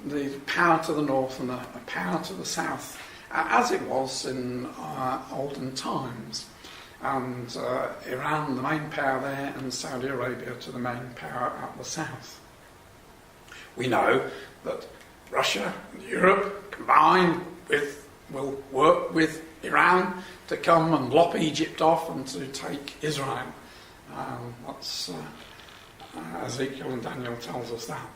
Speaker 1: the power to the north and the power to the south, as it was in olden times. And Iran, the main power there, and Saudi Arabia to the main power at the south. We know that Russia and Europe combined will work with Iran to come and lop Egypt off and to take Israel. That's Ezekiel and Daniel tells us that.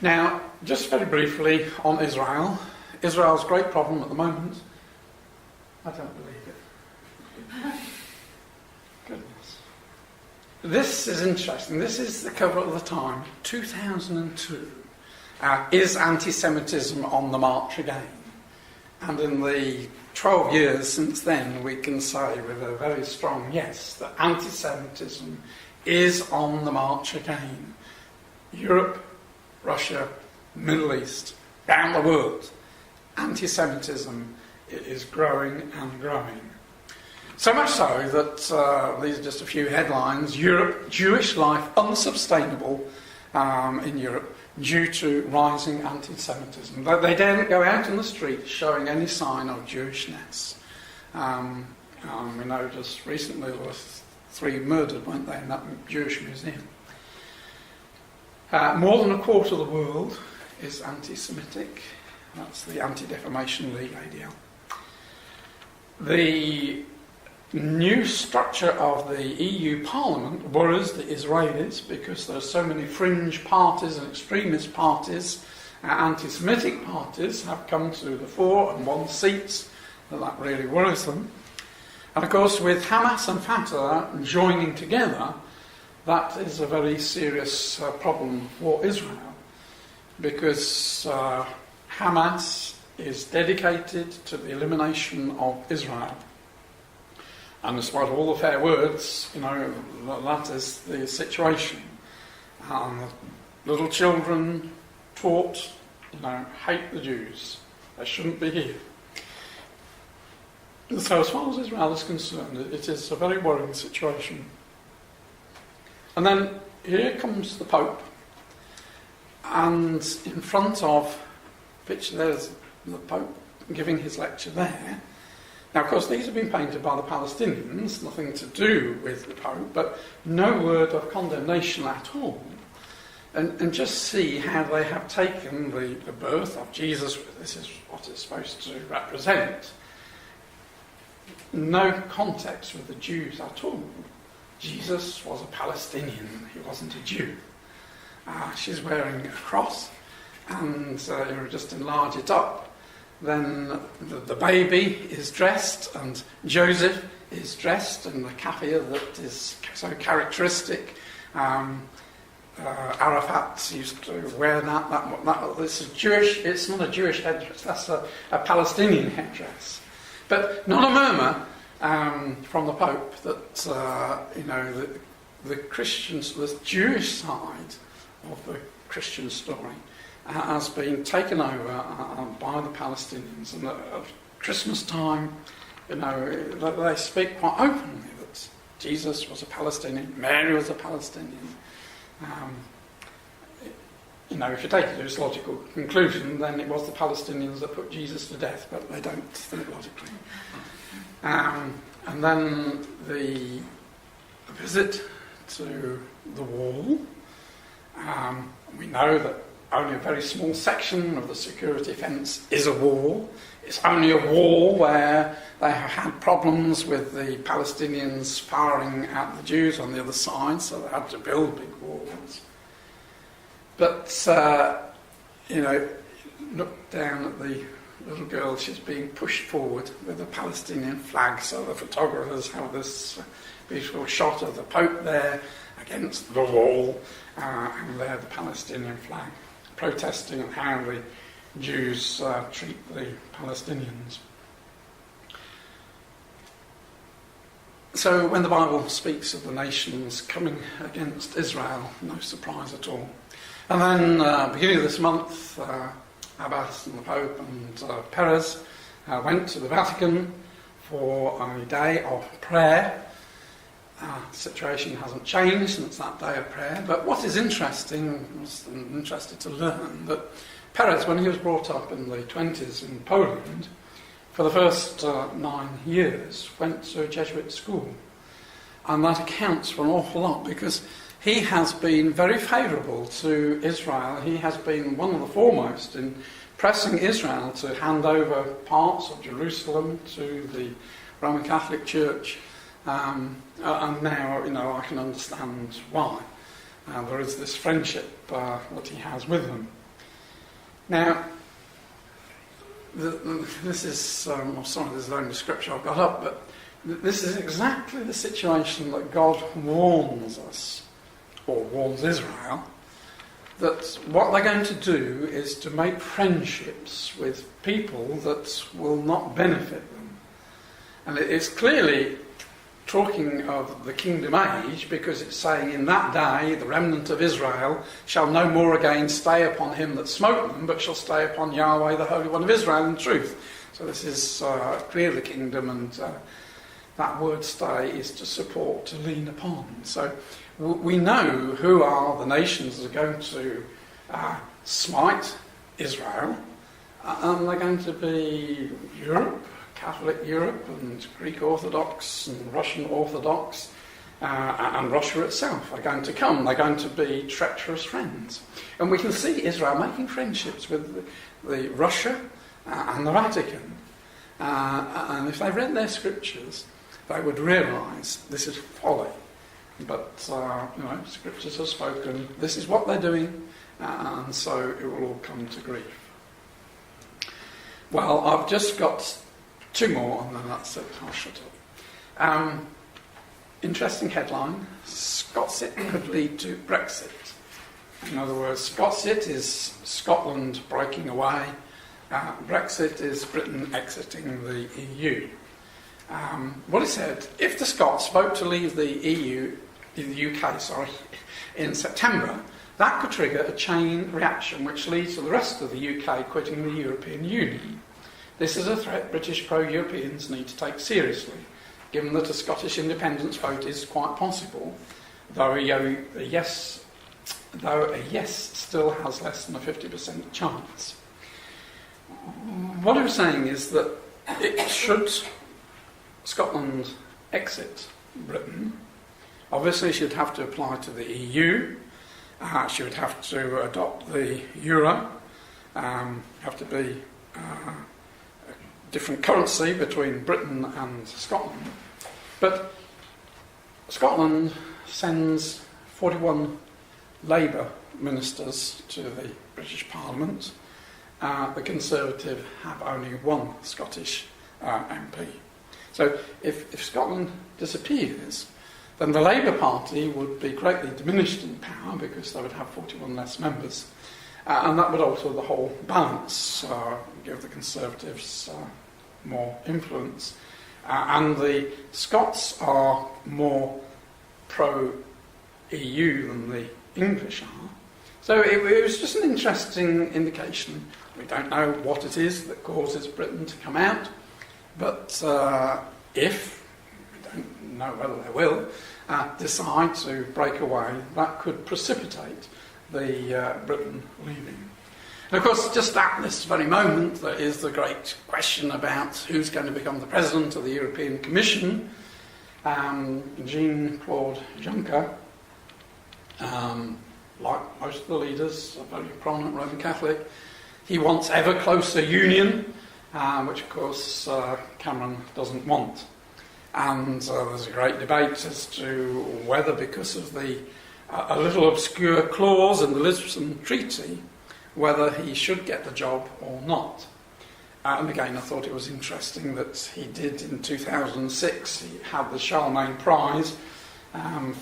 Speaker 1: Now, just very briefly on Israel. Israel's great problem at the moment. I don't believe it. Goodness. This is interesting. This is the cover of the Time, 2002. Is anti-Semitism on the march again? And in the 12 years since then, we can say with a very strong yes that anti-Semitism is on the march again. Europe, Russia, Middle East, around the world, anti-Semitism is growing and growing. So much so that these are just a few headlines. Europe, Jewish life unsustainable in Europe due to rising anti-Semitism. They daren't go out in the streets showing any sign of Jewishness. We know just recently there were 3 murdered, weren't they, in that Jewish museum. More than a quarter of the world is anti-Semitic. That's the Anti-Defamation League, ADL. The new structure of the EU Parliament worries the Israelis because there are so many fringe parties and extremist parties, anti-Semitic parties have come to the fore and won seats, and that really worries them. And of course, with Hamas and Fatah joining together, that is a very serious problem for Israel, because Hamas is dedicated to the elimination of Israel. And despite all the fair words, that is the situation. And the little children taught, hate the Jews. They shouldn't be here. So as far as Israel is concerned, it is a very worrying situation. And then here comes the Pope, and in front of which there's the Pope giving his lecture there. Now, of course, these have been painted by the Palestinians, nothing to do with the Pope, but no word of condemnation at all. And just see how they have taken the birth of Jesus, this is what it's supposed to represent. No context with the Jews at all. Jesus was a Palestinian, he wasn't a Jew. She's wearing a cross, and just enlarge it up. Then the baby is dressed, and Joseph is dressed in the keffiyeh that is so characteristic. Arafat used to wear that. This is Jewish. It's not a Jewish headdress. That's a Palestinian headdress. But not a murmur from the Pope that the Christians, the Jewish side of the Christian story, has been taken over by the Palestinians. And at Christmas time, they speak quite openly that Jesus was a Palestinian, Mary was a Palestinian. If you take it to its logical conclusion, then it was the Palestinians that put Jesus to death, but they don't think logically. And then the visit to the wall. We know that only a very small section of the security fence is a wall. It's only a wall where they have had problems with the Palestinians firing at the Jews on the other side, so they had to build big walls. But, look down at the little girl, she's being pushed forward with a Palestinian flag, so the photographers have this beautiful shot of the Pope there against the wall, and there the Palestinian flag, protesting on how the Jews treat the Palestinians. So when the Bible speaks of the nations coming against Israel, no surprise at all. And then beginning of this month, Abbas and the Pope and Perez went to the Vatican for a day of prayer. The situation hasn't changed since that day of prayer. But what is interesting, I was interested to learn, that Perez, when he was brought up in the 20s in Poland, for the first 9 years, went to a Jesuit school. And that accounts for an awful lot, because he has been very favourable to Israel. He has been one of the foremost in pressing Israel to hand over parts of Jerusalem to the Roman Catholic Church. And now, I can understand why. There is this friendship that he has with them. Now, this is, sorry, there's no description I've got up, but this is exactly the situation that God warns us, or warns Israel, that what they're going to do is to make friendships with people that will not benefit them. And it's clearly talking of the kingdom age, because it's saying, in that day the remnant of Israel shall no more again stay upon him that smote them, but shall stay upon Yahweh, the Holy One of Israel, in truth. So this is clear the kingdom, and that word stay is to support, to lean upon. So we know who are the nations that are going to smite Israel, and they're going to be Europe, Catholic Europe, and Greek Orthodox and Russian Orthodox, and Russia itself are going to come. They're going to be treacherous friends. And we can see Israel making friendships with the Russia and the Vatican. And if they read their scriptures, they would realise this is folly. But, scriptures have spoken, this is what they're doing, and so it will all come to grief. Well, I've just got 2 more, and then that's it. I'll shut up. Interesting headline. Scotsit could lead to Brexit. In other words, Scotsit is Scotland breaking away. Brexit is Britain exiting the EU. What it said, if the Scots vote to leave the UK, in September, that could trigger a chain reaction which leads to the rest of the UK quitting the European Union. This is a threat British pro-Europeans need to take seriously, given that a Scottish independence vote is quite possible, though a yes still has less than a 50% chance. What I'm saying is that should Scotland exit Britain, obviously she would have to apply to the EU, she would have to adopt the euro, have to be a different currency between Britain and Scotland. But Scotland sends 41 Labour ministers to the British Parliament. The Conservative have only one Scottish MP. So if Scotland disappears, then the Labour Party would be greatly diminished in power because they would have 41 less members. And that would alter the whole balance, give the Conservatives more influence. And the Scots are more pro-EU than the English are. So it was just an interesting indication. We don't know what it is that causes Britain to come out, but if, we don't know whether they will, decide to break away, that could precipitate the Britain leaving. And of course, just at this very moment, there is the great question about who's going to become the president of the European Commission. Jean-Claude Juncker, like most of the leaders, a very prominent Roman Catholic, he wants ever closer union, which of course Cameron doesn't want. And there's a great debate as to whether, because of a little obscure clause in the Lisbon Treaty, whether he should get the job or not. And again, I thought it was interesting that he did in 2006, he had the Charlemagne Prize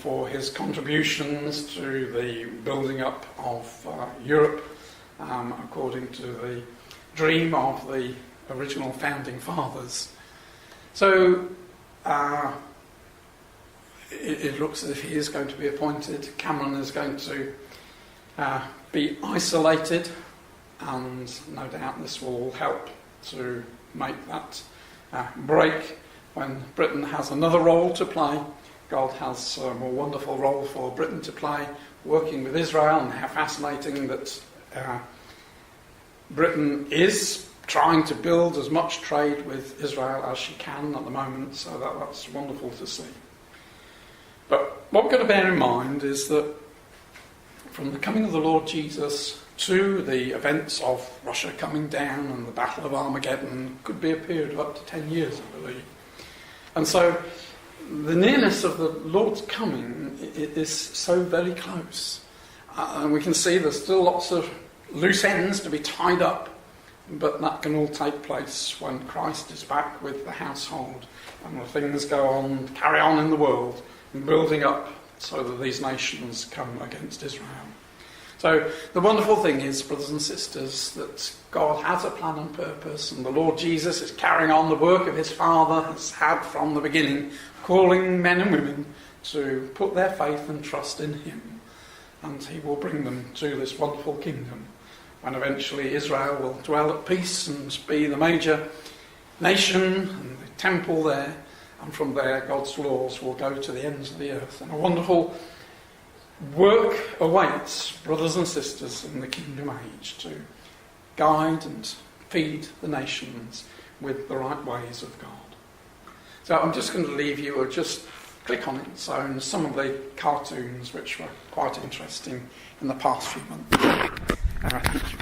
Speaker 1: for his contributions to the building up of Europe, according to the dream of the original founding fathers. So it looks as if he is going to be appointed. Cameron is going to be isolated, and no doubt this will help to make that break when Britain has another role to play. God has a more wonderful role for Britain to play, working with Israel, and how fascinating that Britain is trying to build as much trade with Israel as she can at the moment, so that's wonderful to see. But what we've got to bear in mind is that from the coming of the Lord Jesus to the events of Russia coming down and the Battle of Armageddon could be a period of up to 10 years, I believe. And so the nearness of the Lord's coming is so very close. And we can see there's still lots of loose ends to be tied up, but that can all take place when Christ is back with the household and the things carry on in the world and building up so that these nations come against Israel. So the wonderful thing is, brothers and sisters, that God has a plan and purpose, and the Lord Jesus is carrying on the work of his Father, has had from the beginning, calling men and women to put their faith and trust in him. And he will bring them to this wonderful kingdom, when eventually Israel will dwell at peace and be the major nation and the temple there, and from there God's laws will go to the ends of the earth. And a wonderful work awaits brothers and sisters in the kingdom age to guide and feed the nations with the right ways of God. So I'm just going to leave you, or just click on its own, some of the cartoons which were quite interesting in the past few months. Thank you.